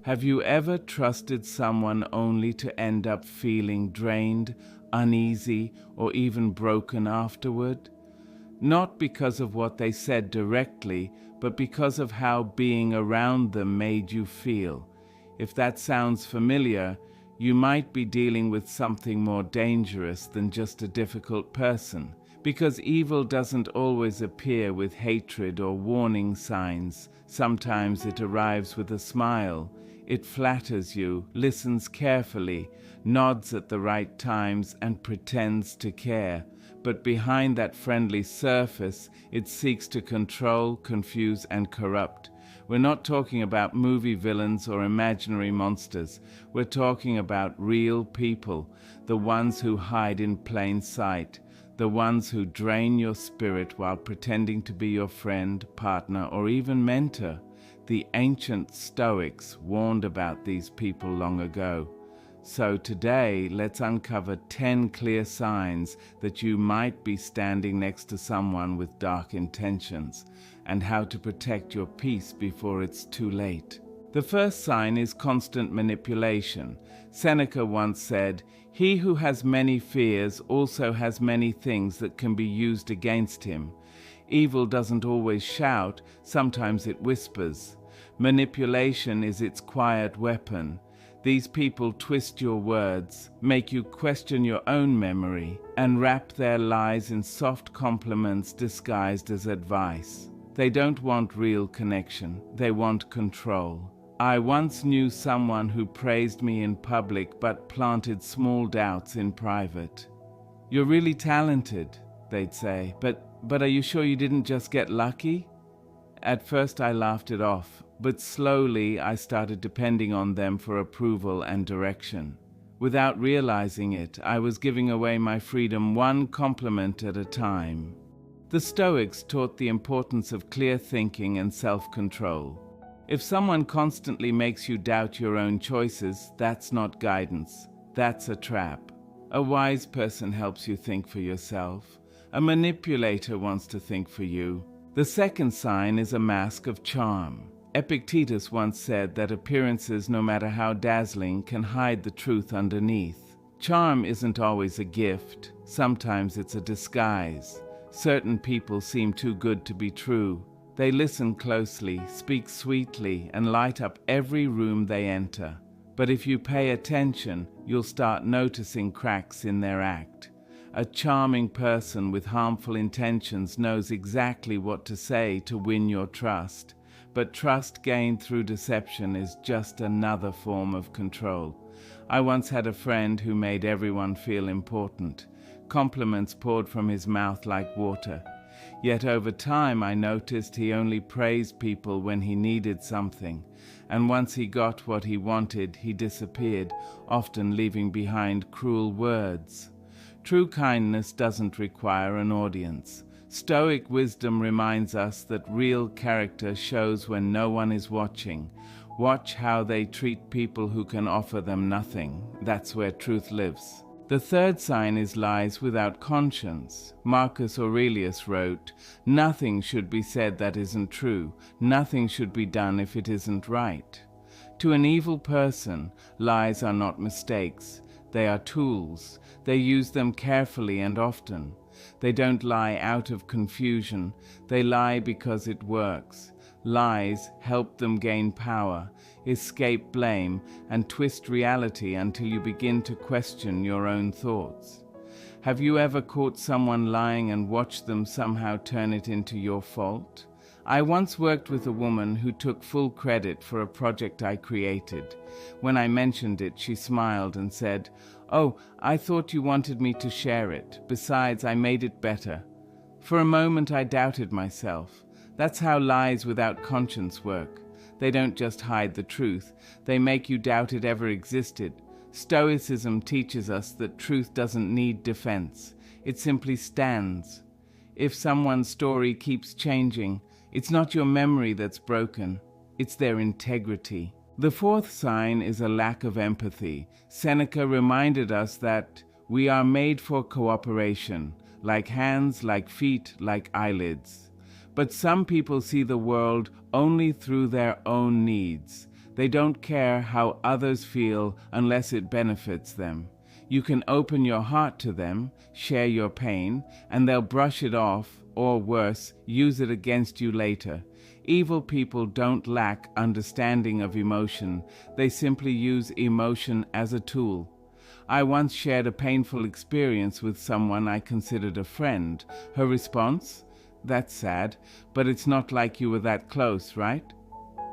Have you ever trusted someone only to end up feeling drained, uneasy, or even broken afterward? Not because of what they said directly, but because of how being around them made you feel. If that sounds familiar, you might be dealing with something more dangerous than just a difficult person. Because evil doesn't always appear with hatred or warning signs. Sometimes it arrives with a smile. It flatters you, listens carefully, nods at the right times, and pretends to care. But behind that friendly surface, it seeks to control, confuse, and corrupt. We're not talking about movie villains or imaginary monsters. We're talking about real people, the ones who hide in plain sight, the ones who drain your spirit while pretending to be your friend, partner, or even mentor. The ancient Stoics warned about these people long ago. So today, let's uncover 10 clear signs that you might be standing next to someone with dark intentions, and how to protect your peace before it's too late. The first sign is constant manipulation. Seneca once said, "He who has many fears also has many things that can be used against him." Evil doesn't always shout, sometimes it whispers. Manipulation is its quiet weapon. These people twist your words, make you question your own memory, and wrap their lies in soft compliments disguised as advice. They don't want real connection, they want control. I once knew someone who praised me in public but planted small doubts in private. "You're really talented," they'd say, but are you sure you didn't just get lucky?" At first I laughed it off, but slowly I started depending on them for approval and direction. Without realizing it, I was giving away my freedom one compliment at a time. The Stoics taught the importance of clear thinking and self-control. If someone constantly makes you doubt your own choices, that's not guidance. That's a trap. A wise person helps you think for yourself. A manipulator wants to think for you. The second sign is a mask of charm. Epictetus once said that appearances, no matter how dazzling, can hide the truth underneath. Charm isn't always a gift. Sometimes it's a disguise. Certain people seem too good to be true. They listen closely, speak sweetly, and light up every room they enter. But if you pay attention, you'll start noticing cracks in their act. A charming person with harmful intentions knows exactly what to say to win your trust. But trust gained through deception is just another form of control. I once had a friend who made everyone feel important. Compliments poured from his mouth like water. Yet over time I noticed he only praised people when he needed something. And once he got what he wanted, he disappeared, often leaving behind cruel words. True kindness doesn't require an audience. Stoic wisdom reminds us that real character shows when no one is watching. Watch how they treat people who can offer them nothing. That's where truth lives. The third sign is lies without conscience. Marcus Aurelius wrote, "Nothing should be said that isn't true. Nothing should be done if it isn't right." To an evil person, lies are not mistakes. They are tools. They use them carefully and often. They don't lie out of confusion. They lie because it works. Lies help them gain power, escape blame, and twist reality until you begin to question your own thoughts. Have you ever caught someone lying and watched them somehow turn it into your fault? I once worked with a woman who took full credit for a project I created. When I mentioned it, she smiled and said, "Oh, I thought you wanted me to share it. Besides, I made it better." For a moment, I doubted myself. That's how lies without conscience work. They don't just hide the truth. They make you doubt it ever existed. Stoicism teaches us that truth doesn't need defense. It simply stands. If someone's story keeps changing, it's not your memory that's broken. It's their integrity. The fourth sign is a lack of empathy. Seneca reminded us that we are made for cooperation, like hands, like feet, like eyelids. But some people see the world only through their own needs. They don't care how others feel unless it benefits them. You can open your heart to them, share your pain, and they'll brush it off, or worse, use it against you later. Evil people don't lack understanding of emotion. They simply use emotion as a tool. I once shared a painful experience with someone I considered a friend. Her response? "That's sad, but it's not like you were that close, right?"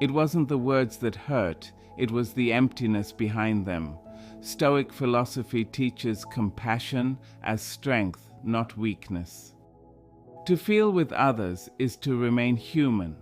It wasn't the words that hurt, it was the emptiness behind them. Stoic philosophy teaches compassion as strength, not weakness. To feel with others is to remain human.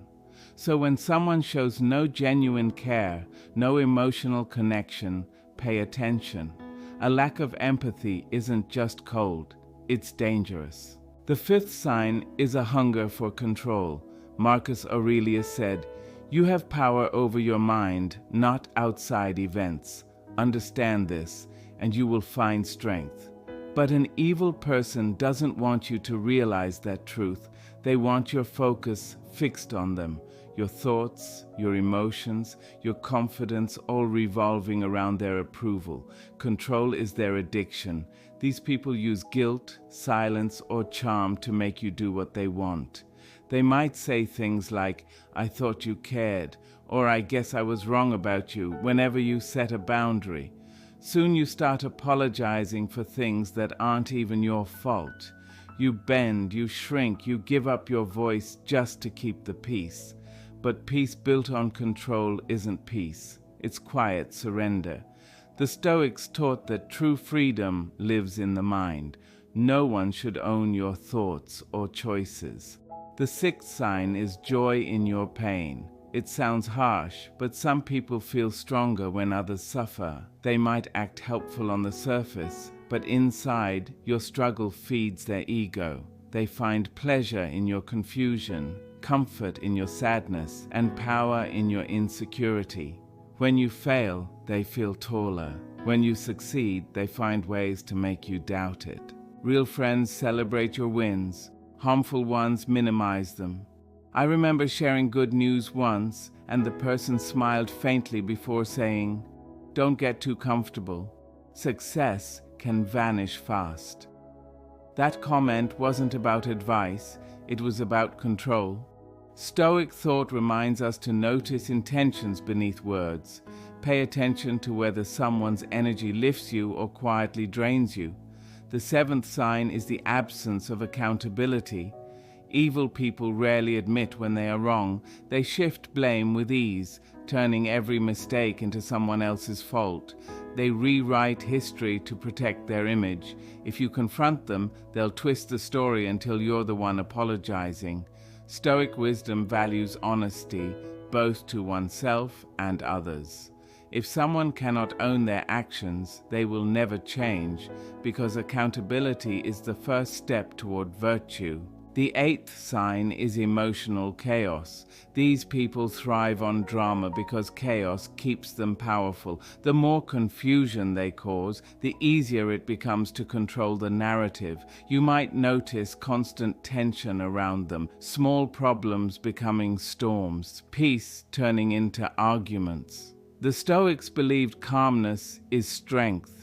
So when someone shows no genuine care, no emotional connection, pay attention. A lack of empathy isn't just cold, it's dangerous. The fifth sign is a hunger for control. Marcus Aurelius said, "You have power over your mind, not outside events. Understand this, and you will find strength." But an evil person doesn't want you to realize that truth. They want your focus fixed on them, your thoughts, your emotions, your confidence, all revolving around their approval. Control is their addiction. These people use guilt, silence, or charm to make you do what they want. They might say things like, "I thought you cared," or "I guess I was wrong about you," whenever you set a boundary. Soon you start apologizing for things that aren't even your fault. You bend, you shrink, you give up your voice just to keep the peace. But peace built on control isn't peace. It's quiet surrender. The Stoics taught that true freedom lives in the mind. No one should own your thoughts or choices. The sixth sign is joy in your pain. It sounds harsh, but some people feel stronger when others suffer. They might act helpful on the surface, but inside, your struggle feeds their ego. They find pleasure in your confusion, comfort in your sadness, and power in your insecurity. When you fail, they feel taller. When you succeed, they find ways to make you doubt it. Real friends celebrate your wins. Harmful ones minimize them. I remember sharing good news once, and the person smiled faintly before saying, "Don't get too comfortable. Success can vanish fast." That comment wasn't about advice, it was about control. Stoic thought reminds us to notice intentions beneath words. Pay attention to whether someone's energy lifts you or quietly drains you. The seventh sign is the absence of accountability. Evil people rarely admit when they are wrong. They shift blame with ease, turning every mistake into someone else's fault. They rewrite history to protect their image. If you confront them, they'll twist the story until you're the one apologizing. Stoic wisdom values honesty, both to oneself and others. If someone cannot own their actions, they will never change, because accountability is the first step toward virtue. The eighth sign is emotional chaos. These people thrive on drama because chaos keeps them powerful. The more confusion they cause, the easier it becomes to control the narrative. You might notice constant tension around them, small problems becoming storms, peace turning into arguments. The Stoics believed calmness is strength.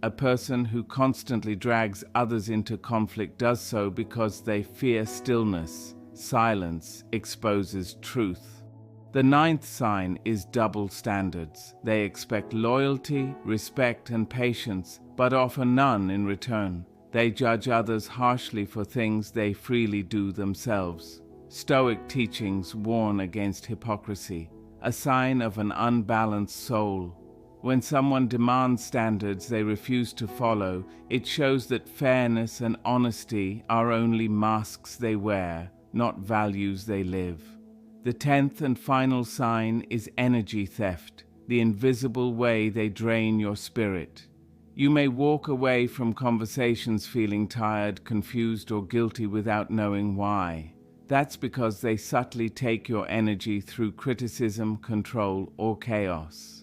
A person who constantly drags others into conflict does so because they fear stillness. Silence exposes truth. The ninth sign is double standards. They expect loyalty, respect, and patience, but offer none in return. They judge others harshly for things they freely do themselves. Stoic teachings warn against hypocrisy, a sign of an unbalanced soul. When someone demands standards they refuse to follow, it shows that fairness and honesty are only masks they wear, not values they live. The 10th and final sign is energy theft, the invisible way they drain your spirit. You may walk away from conversations feeling tired, confused, or guilty without knowing why. That's because they subtly take your energy through criticism, control, or chaos.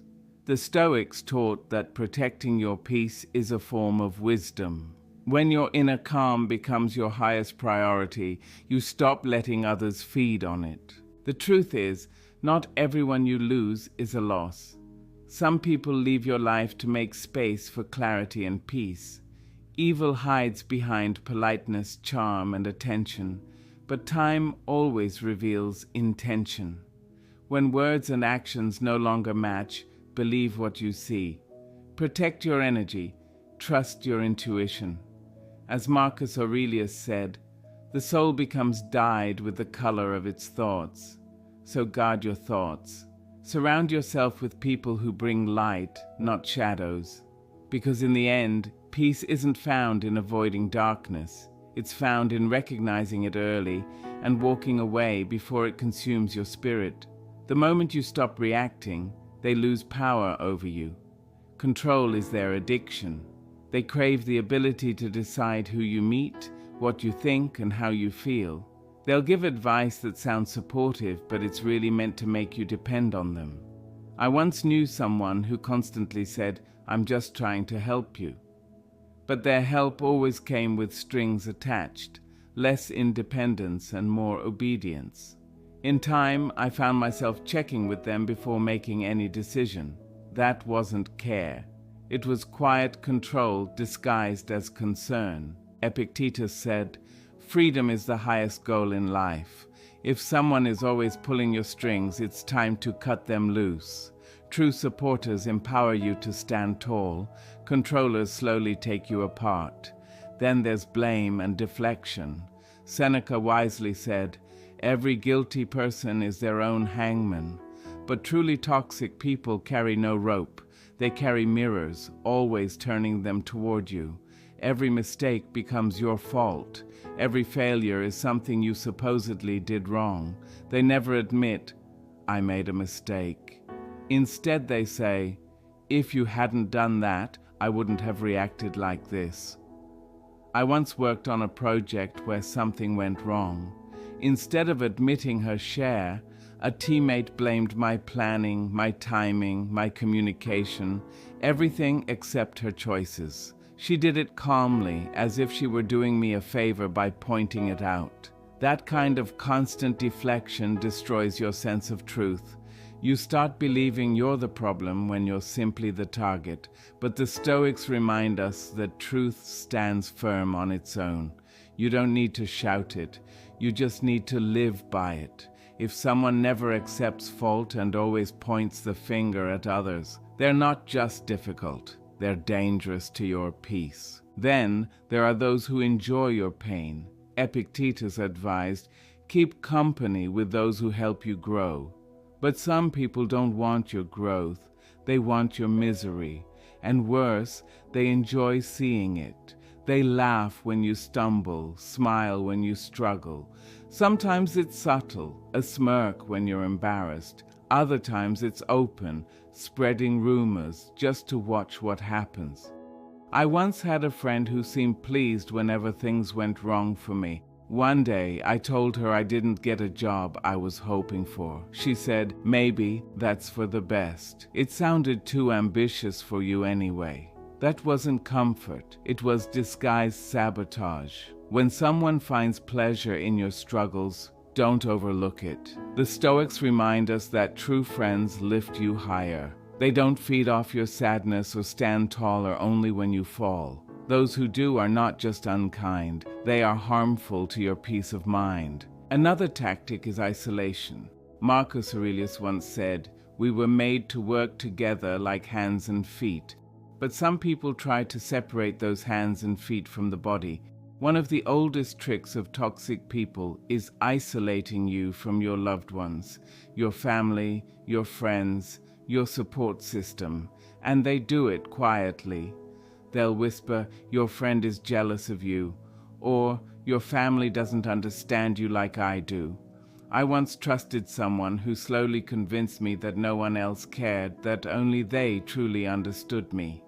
The Stoics taught that protecting your peace is a form of wisdom. When your inner calm becomes your highest priority, you stop letting others feed on it. The truth is, not everyone you lose is a loss. Some people leave your life to make space for clarity and peace. Evil hides behind politeness, charm, and attention, but time always reveals intention. When words and actions no longer match, believe what you see. Protect your energy, trust your intuition. As Marcus Aurelius said, the soul becomes dyed with the color of its thoughts. So guard your thoughts. Surround yourself with people who bring light, not shadows. Because in the end, peace isn't found in avoiding darkness. It's found in recognizing it early and walking away before it consumes your spirit. The moment you stop reacting, they lose power over you. Control is their addiction. They crave the ability to decide who you meet, what you think, and how you feel. They'll give advice that sounds supportive, but it's really meant to make you depend on them. I once knew someone who constantly said, "I'm just trying to help you." But their help always came with strings attached, less independence and more obedience. In time, I found myself checking with them before making any decision. That wasn't care. It was quiet control disguised as concern. Epictetus said, "Freedom is the highest goal in life. If someone is always pulling your strings, it's time to cut them loose." True supporters empower you to stand tall. Controllers slowly take you apart. Then there's blame and deflection. Seneca wisely said, "Every guilty person is their own hangman." But truly toxic people carry no rope. They carry mirrors, always turning them toward you. Every mistake becomes your fault. Every failure is something you supposedly did wrong. They never admit, "I made a mistake." Instead they say, "If you hadn't done that, I wouldn't have reacted like this." I once worked on a project where something went wrong. Instead of admitting her share, a teammate blamed my planning, my timing, my communication, everything except her choices. She did it calmly, as if she were doing me a favor by pointing it out. That kind of constant deflection destroys your sense of truth. You start believing you're the problem when you're simply the target. But the Stoics remind us that truth stands firm on its own. You don't need to shout it. You just need to live by it. If someone never accepts fault and always points the finger at others, they're not just difficult. They're dangerous to your peace. Then there are those who enjoy your pain. Epictetus advised, "Keep company with those who help you grow." But some people don't want your growth. They want your misery. And worse, they enjoy seeing it. They laugh when you stumble, smile when you struggle. Sometimes it's subtle, a smirk when you're embarrassed. Other times it's open, spreading rumors just to watch what happens. I once had a friend who seemed pleased whenever things went wrong for me. One day, I told her I didn't get a job I was hoping for. She said, "Maybe that's for the best. It sounded too ambitious for you anyway." That wasn't comfort. It was disguised sabotage. When someone finds pleasure in your struggles, don't overlook it. The Stoics remind us that true friends lift you higher. They don't feed off your sadness or stand taller only when you fall. Those who do are not just unkind, they are harmful to your peace of mind. Another tactic is isolation. Marcus Aurelius once said, "We were made to work together like hands and feet." But some people try to separate those hands and feet from the body. One of the oldest tricks of toxic people is isolating you from your loved ones, your family, your friends, your support system, and they do it quietly. They'll whisper, "Your friend is jealous of you," or "Your family doesn't understand you like I do." I once trusted someone who slowly convinced me that no one else cared, that only they truly understood me.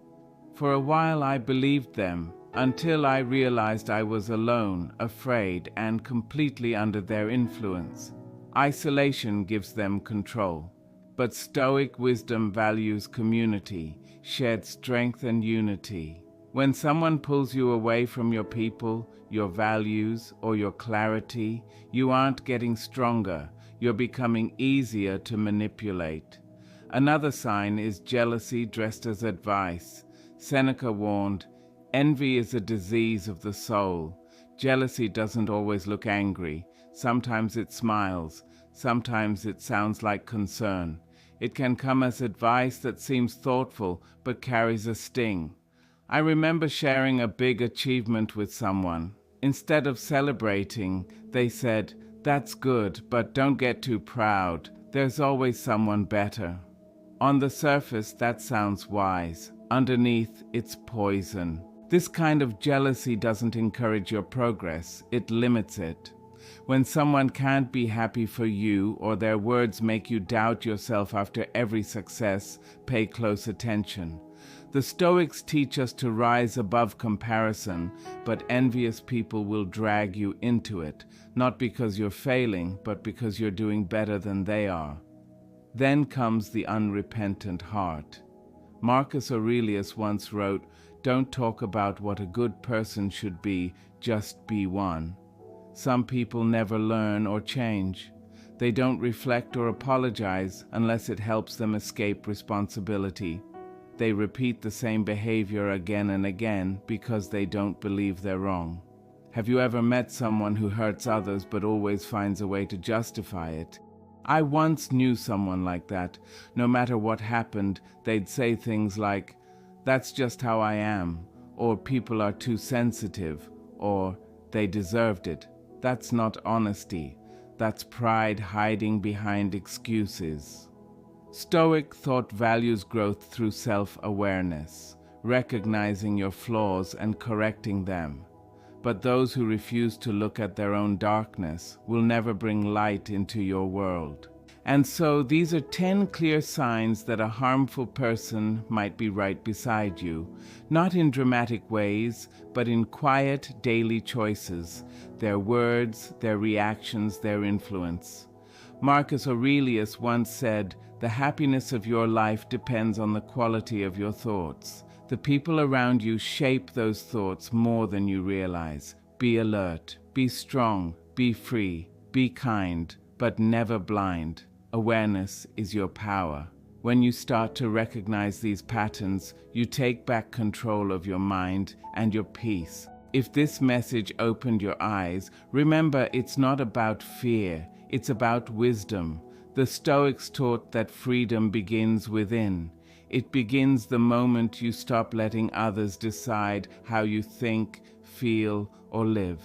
For a while I believed them, until I realized I was alone, afraid, and completely under their influence. Isolation gives them control. But Stoic wisdom values community, shared strength and unity. When someone pulls you away from your people, your values, or your clarity, you aren't getting stronger, You're becoming easier to manipulate. Another sign is jealousy dressed as advice. Seneca warned, "Envy is a disease of the soul." Jealousy doesn't always look angry. Sometimes it smiles. Sometimes it sounds like concern. It can come as advice that seems thoughtful but carries a sting. I remember sharing a big achievement with someone. Instead of celebrating, they said, "That's good, but don't get too proud. There's always someone better." On the surface, that sounds wise. Underneath, it's poison. This kind of jealousy doesn't encourage your progress, it limits it. When someone can't be happy for you or their words make you doubt yourself after every success, pay close attention. The Stoics teach us to rise above comparison, but envious people will drag you into it, not because you're failing, but because you're doing better than they are. Then comes the unrepentant heart. Marcus Aurelius once wrote, "Don't talk about what a good person should be, just be one." Some people never learn or change. They don't reflect or apologize unless it helps them escape responsibility. They repeat the same behavior again and again because they don't believe they're wrong. Have you ever met someone who hurts others but always finds a way to justify it? I once knew someone like that. No matter what happened, they'd say things like, "That's just how I am," or "People are too sensitive," or "They deserved it." That's not honesty. That's pride hiding behind excuses. Stoic thought values growth through self-awareness, recognizing your flaws and correcting them. But those who refuse to look at their own darkness will never bring light into your world. And so these are 10 clear signs that a harmful person might be right beside you, not in dramatic ways, but in quiet daily choices, their words, their reactions, their influence. Marcus Aurelius once said, "The happiness of your life depends on the quality of your thoughts." The people around you shape those thoughts more than you realize. Be alert, be strong, be free, be kind, but never blind. Awareness is your power. When you start to recognize these patterns, you take back control of your mind and your peace. If this message opened your eyes, remember it's not about fear, it's about wisdom. The Stoics taught that freedom begins within. It begins the moment you stop letting others decide how you think, feel, or live.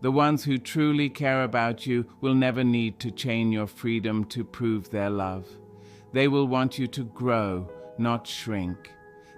The ones who truly care about you will never need to chain your freedom to prove their love. They will want you to grow, not shrink.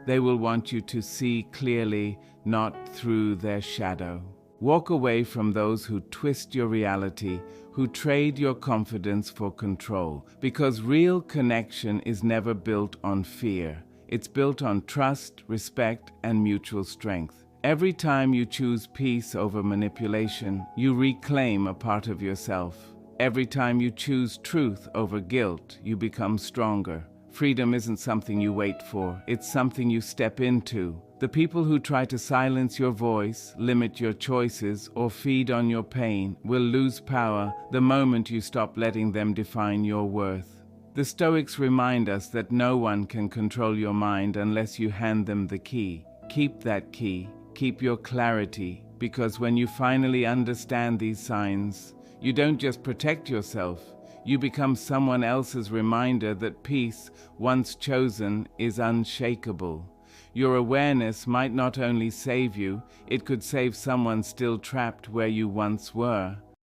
They will want you to see clearly, not through their shadow. Walk away from those who twist your reality, who trade your confidence for control, because real connection is never built on fear. It's built on trust, respect, and mutual strength. Every time you choose peace over manipulation, you reclaim a part of yourself. Every time you choose truth over guilt, you become stronger. Freedom isn't something you wait for, it's something you step into. The people who try to silence your voice, limit your choices, or feed on your pain will lose power the moment you stop letting them define your worth. The Stoics remind us that no one can control your mind unless you hand them the key. Keep that key, keep your clarity, because when you finally understand these signs, you don't just protect yourself, you become someone else's reminder that peace, once chosen, is unshakable. Your awareness might not only save you, it could save someone still trapped where you once were.